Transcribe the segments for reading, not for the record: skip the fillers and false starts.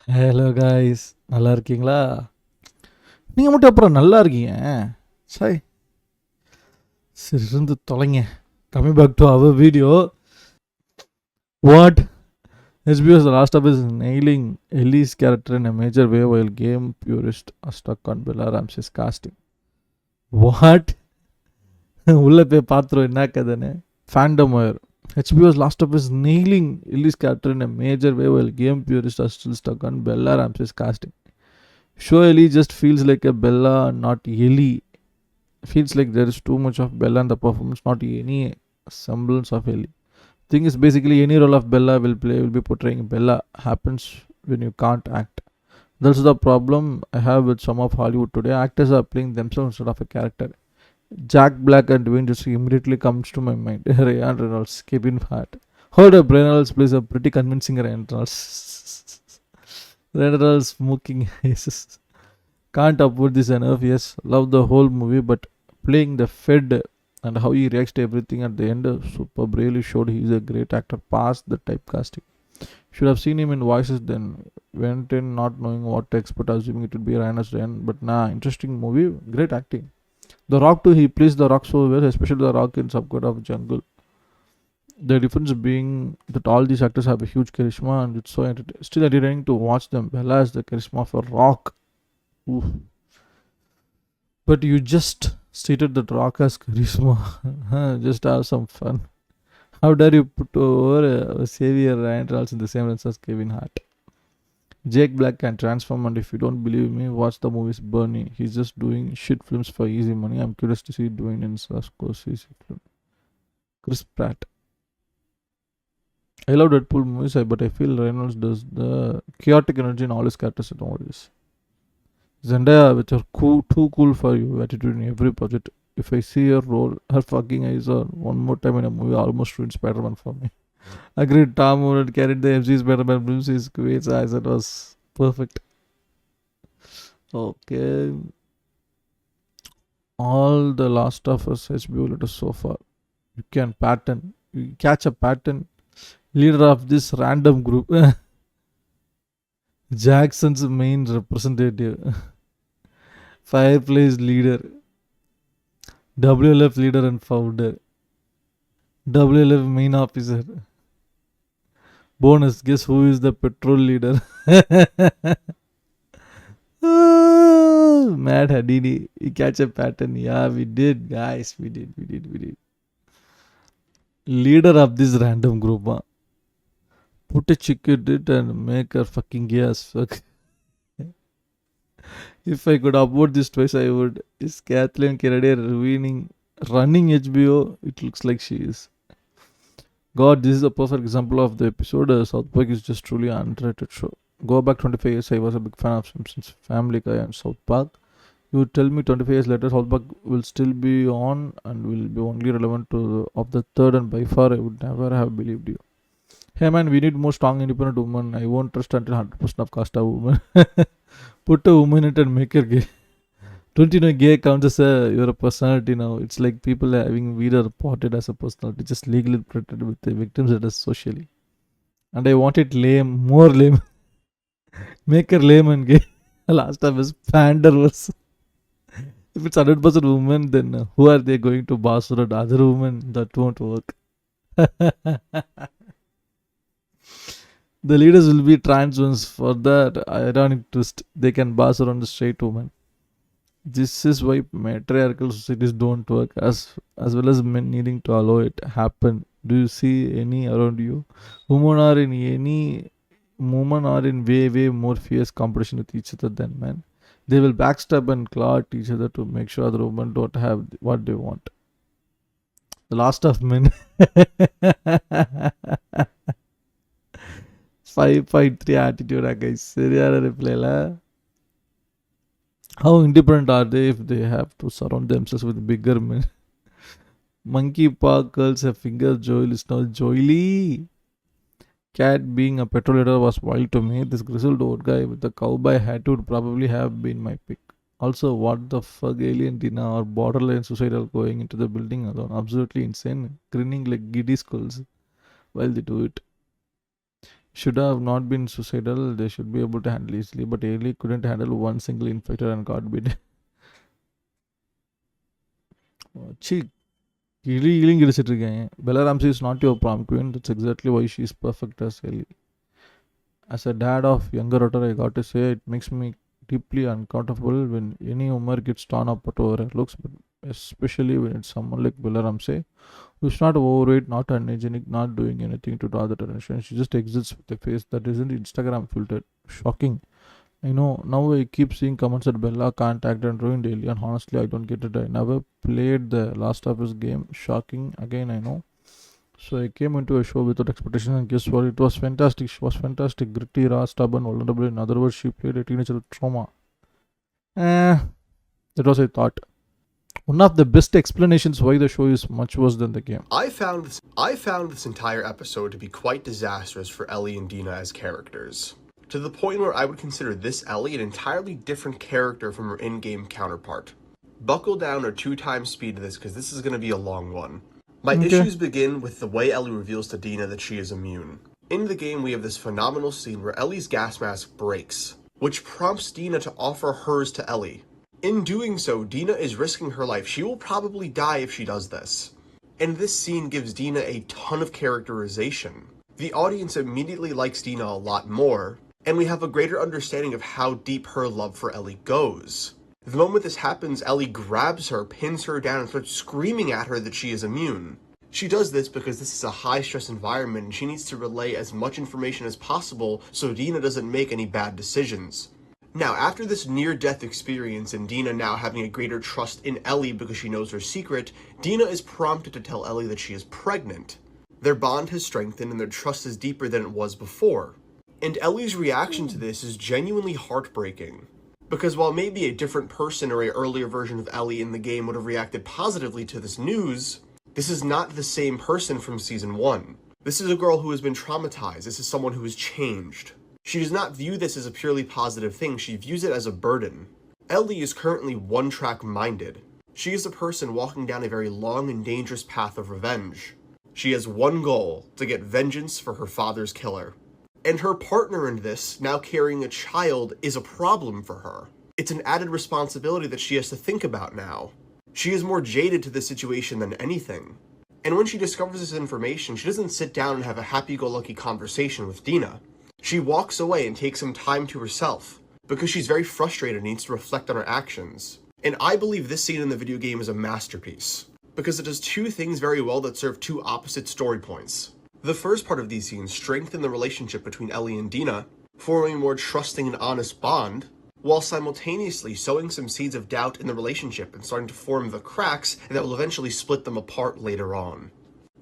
Hello guys, நல்லா இருக்கீங்களா? நீங்கள் மட்டும் அப்புறம் நல்லா இருக்கீங்க. சரி, சரி இருந்து தொலைங்க. Coming back to our video. What? HBO's The Last of Us is nailing Ellie's character in a major way while game purists are stuck on Bella Ramsey's casting. What? உள்ள போய் பார்த்துரும் என்ன கதைன்னு. Fandom wire. HBO's Last of Us is nailing Ellie's character in a major way while game purists are still stuck on Bella Ramsey's casting. Show Ellie just feels like a Bella, not Ellie. Feels like there is too much of Bella in the performance, not any semblance of Ellie. Thing is, basically, any role of Bella will be portraying Bella happens when you can't act. That's the problem I have with some of Hollywood today. Actors are playing themselves instead of a character. Jack Black and Dwayne just immediately comes to my mind. Ryan Reynolds, Kevin Hart. Hold up, Reynolds plays a pretty convincing Ryan Reynolds. Ryan Reynolds smoking faces. Can't upload this enough. Yes, love the whole movie, but playing the Fed and how he reacts to everything at the end, superb. Really showed he's a great actor past the typecasting. Should have seen him in Voices then. Went in not knowing what to expect, assuming it would be Ryan's Ryan. But nah, interesting movie, great acting. The Rock too, he plays the Rock so well, especially the Rock in Subcut of Jungle. The difference being that all these actors have a huge charisma and it's so still entertaining to watch them. Bella has the charisma of a rock. Oof. But you just stated that Rock has charisma. Just have some fun. How dare you put over Xavier Ryan Reynolds in the same lens as Kevin Hart? Jake Black can transform, and if you don't believe me, watch the movies Bernie. He's just doing shit films for easy money. I'm curious to see Dwayne in Scorsese film. Chris Pratt. I love Deadpool movies, but I feel Reynolds does the chaotic energy in all his characters and always. Zendaya with her too cool for you attitude in every project. If I see her roll, her fucking eyes on one more time in a movie, almost ruined Spider-Man for me. Agreed, Tom Holland carried the MC's Spider-Man films. His great eyes, it was perfect. Okay. All the Last of Us HBO letters so far. You can pattern. You catch a pattern. Leader of this random group. Jackson's main representative. Fireplace leader. WLF leader and founder. WLF main officer. Bonus, guess who is the petrol leader? Mad Hadidi. We catch a pattern. Yeah, we did, guys. We did. Leader of this random group. Huh? Put a chick in it and make her fucking gay as fuck. If I could upload this twice, I would. Is Kathleen Kennedy running HBO? It looks like she is. God, this is a perfect example of the episode. South Park is just truly an underrated show. Go back 25 years, I was a big fan of Simpsons, Family Guy, and South Park. You would tell me 25 years later South Park will still be on and will be only relevant to of the third, and by far I would never have believed you. Hey man, we need more strong independent women. I won't trust until 100% of cast a woman. Put a woman in it and make her gay. Don't you know gay counts as your personality now? It's like people having weed or potted as a personality, just legally protected with the victims that is socially. And I want it lame, more lame. Make her lame and gay. Last time is panderers. If it's 100% women, then who are they going to boss or other women? That won't work. The leaders will be trans ones. For that ironic twist, they can boss around the straight woman. This is why matriarchal societies don't work, as well as men needing to allow it happen. Do you see any around you? Women are in any women are in way more fierce competition with each other than men. They will backstab and claw at each other to make sure other women don't have what they want. The last of men. 5.3 attitude, guys. Serious reply. How independent are they if they have to surround themselves with bigger men? Monkey paw curls a finger. Joel is now Joely. Cat being a petrol leader was wild to me. This grizzled old guy with the cowboy hat would probably have been my pick. Also, what the fuck, alien Dina or borderline suicidal going into the building alone? Absolutely insane. Grinning like giddy skulls while they do it. should have not been suicidal. They should be able to handle easily, but Ellie couldn't handle one single infected and got bit. She healing Bella Ramsey is not your prom queen. That's exactly why she's perfect as Ellie. As a dad of younger daughter, I got to say it makes me deeply uncomfortable when any Umar gets torn apart over her looks, but especially when it's someone like Bella Ramsey, who's not overweight, not unhygienic, not doing anything to draw the attention. She just exits with a face that isn't Instagram filtered. Shocking. I know, now I keep seeing comments that Bella can't act and ruined Daily, and honestly, I don't get it. I never played the Last of Us game. Shocking. Again, I know. So I came into a show without expectation, and guess what? It was fantastic. She was fantastic. Gritty, raw, stubborn, vulnerable. In other words, she played a teenager with trauma. Eh, that was I thought. One of the best explanations why the show is much worse than the game. I found this entire episode to be quite disastrous for Ellie and Dina as characters, to the point where I would consider this Ellie an entirely different character from her in-game counterpart. Buckle down or 2x speed to this, because this is going to be a long one. My issues begin with the way Ellie reveals to Dina that she is immune. In the game, we have this phenomenal scene where Ellie's gas mask breaks, which prompts Dina to offer hers to Ellie. In doing so, Dina is risking her life. She will probably die if she does this. And this scene gives Dina a ton of characterization. The audience immediately likes Dina a lot more, and we have a greater understanding of how deep her love for Ellie goes. The moment this happens, Ellie grabs her, pins her down, and starts screaming at her that she is immune. She does this because this is a high-stress environment and she needs to relay as much information as possible so Dina doesn't make any bad decisions. Now, after this near-death experience and Dina now having a greater trust in Ellie because she knows her secret, Dina is prompted to tell Ellie that she is pregnant. Their bond has strengthened and their trust is deeper than it was before. And Ellie's reaction to this is genuinely heartbreaking. Because while maybe a different person or an earlier version of Ellie in the game would have reacted positively to this news, this is not the same person from Season 1. This is a girl who has been traumatized. This is someone who has changed. She does not view this as a purely positive thing. She views it as a burden. Ellie is currently one-track minded. She is a person walking down a very long and dangerous path of revenge. She has one goal, to get vengeance for her father's killer. And her partner in this, now carrying a child, is a problem for her. It's an added responsibility that she has to think about now. She is more jaded to this situation than anything. And when she discovers this information, she doesn't sit down and have a happy-go-lucky conversation with Dina. She walks away and takes some time to herself, because she's very frustrated and needs to reflect on her actions. And I believe this scene in the video game is a masterpiece, because it does two things very well that serve two opposite story points. The first part of these scenes strengthen the relationship between Ellie and Dina, forming a more trusting and honest bond, while simultaneously sowing some seeds of doubt in the relationship and starting to form the cracks that will eventually split them apart later on.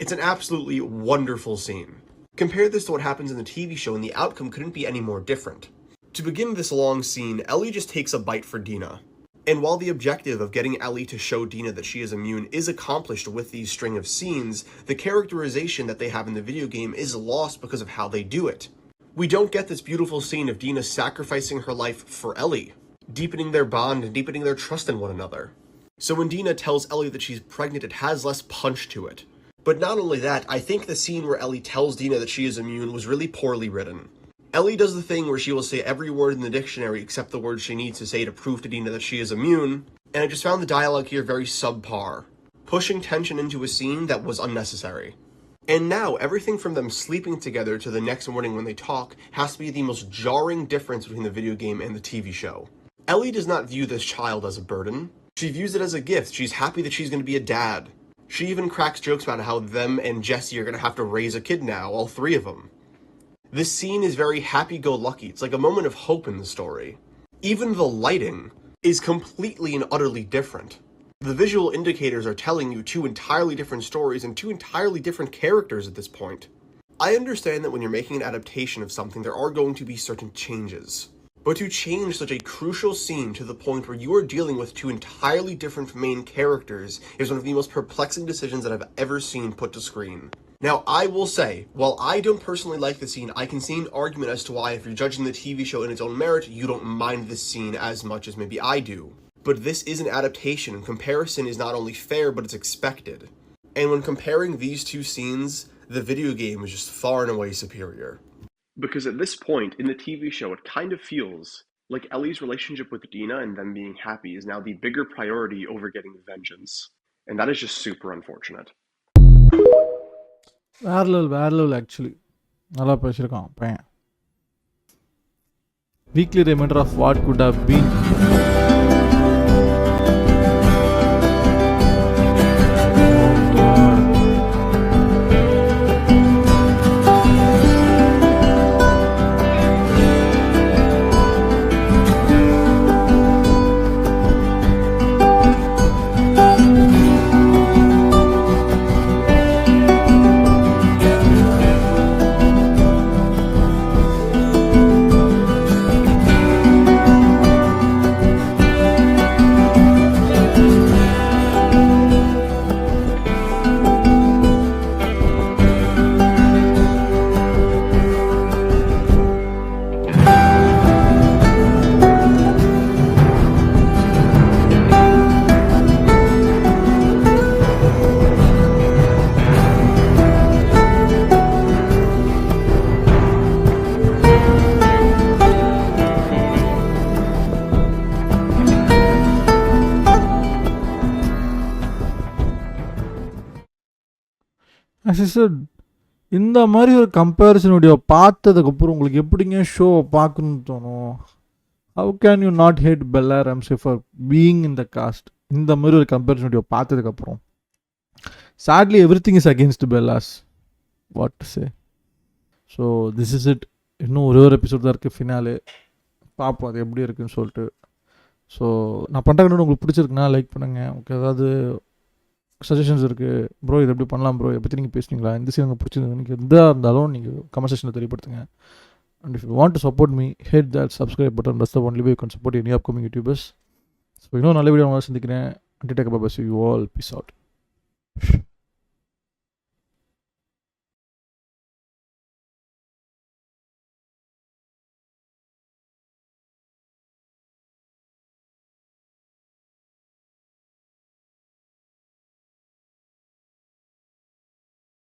It's an absolutely wonderful scene. Compare this to what happens in the TV show and the outcome couldn't be any more different. To begin this long scene, Ellie just takes a bite for Dina. And while the objective of getting Ellie to show Dina that she is immune is accomplished with these string of scenes, the characterization that they have in the video game is lost because of how they do it. We don't get this beautiful scene of Dina sacrificing her life for Ellie, deepening their bond and deepening their trust in one another. So when Dina tells Ellie that she's pregnant, it has less punch to it. But not only that, I think the scene where Ellie tells Dina that she is immune was really poorly written. Ellie does the thing where she will say every word in the dictionary except the words she needs to say to prove to Dina that she is immune, and I just found the dialogue here very subpar, pushing tension into a scene that was unnecessary. And now, everything from them sleeping together to the next morning when they talk has to be the most jarring difference between the video game and the TV show. Ellie does not view this child as a burden. She views it as a gift. She's happy that she's going to be a dad. She even cracks jokes about how them and Jesse are going to have to raise a kid now, all three of them. This scene is very happy-go-lucky. It's like a moment of hope in the story. Even the lighting is completely and utterly different. The visual indicators are telling you two entirely different stories and two entirely different characters at this point. I understand that when you're making an adaptation of something, there are going to be certain changes. But to change such a crucial scene to the point where you are dealing with two entirely different main characters is one of the most perplexing decisions that I've ever seen put to screen. Now, I will say, while I don't personally like the scene, I can see an argument as to why, if you're judging the TV show in its own merit, you don't mind this scene as much as maybe I do. But this is an adaptation, and comparison is not only fair, but it's expected. And when comparing these two scenes, the video game is just far and away superior. Because at this point in the TV show, it kind of feels like Ellie's relationship with Dina and them being happy is now the bigger priority over getting vengeance. And that is just super unfortunate. வேற level actually நல்லா பேசியிருக்கான் பையன். Weekly reminder of what could have been. As I said, இந்த மாதிரி ஒரு comparison video பார்த்ததுக்கப்புறம் உங்களுக்கு எப்படிங்க ஷோவை பார்க்கணுன்னு தோணும்? How can you not hate Bella Ramsey for being in the cast? இந்த மாதிரி ஒரு கம்பேரிசன் வீடியோ பார்த்ததுக்கப்புறம் sadly everything is against Bella's. What to say. So this is it. இன்னும் ஒரே ஒரு எபிசோட் தான் இருக்குது, ஃபினாலே. பார்ப்போம் அது எப்படி இருக்குன்னு சொல்லிட்டு. ஸோ நான் பண்ணுறேன்னு உங்களுக்கு பிடிச்சிருக்குன்னா லைக் பண்ணுங்கள். உங்களுக்கு ஏதாவது சஜஷன்ஸ் இருக்குது, ப்ரோ இது எப்படி பண்ணலாம் ப்ரோ, இதை பற்றி நீங்கள் பேசுனீங்களா, இந்த சீன் உங்களுக்கு பிடிச்சிருக்கு, எனக்கு எதாக இருந்தாலும் நீங்கள் கமெண்ட் செக்ஷனில் தெரியப்படுத்துங்க. And if you want to support me, hit that subscribe button. That's the only way you can support any upcoming YouTubers. So இன்னும் நல்ல வீடியோ சந்திக்கிறேன். And take up bye. You all peace out.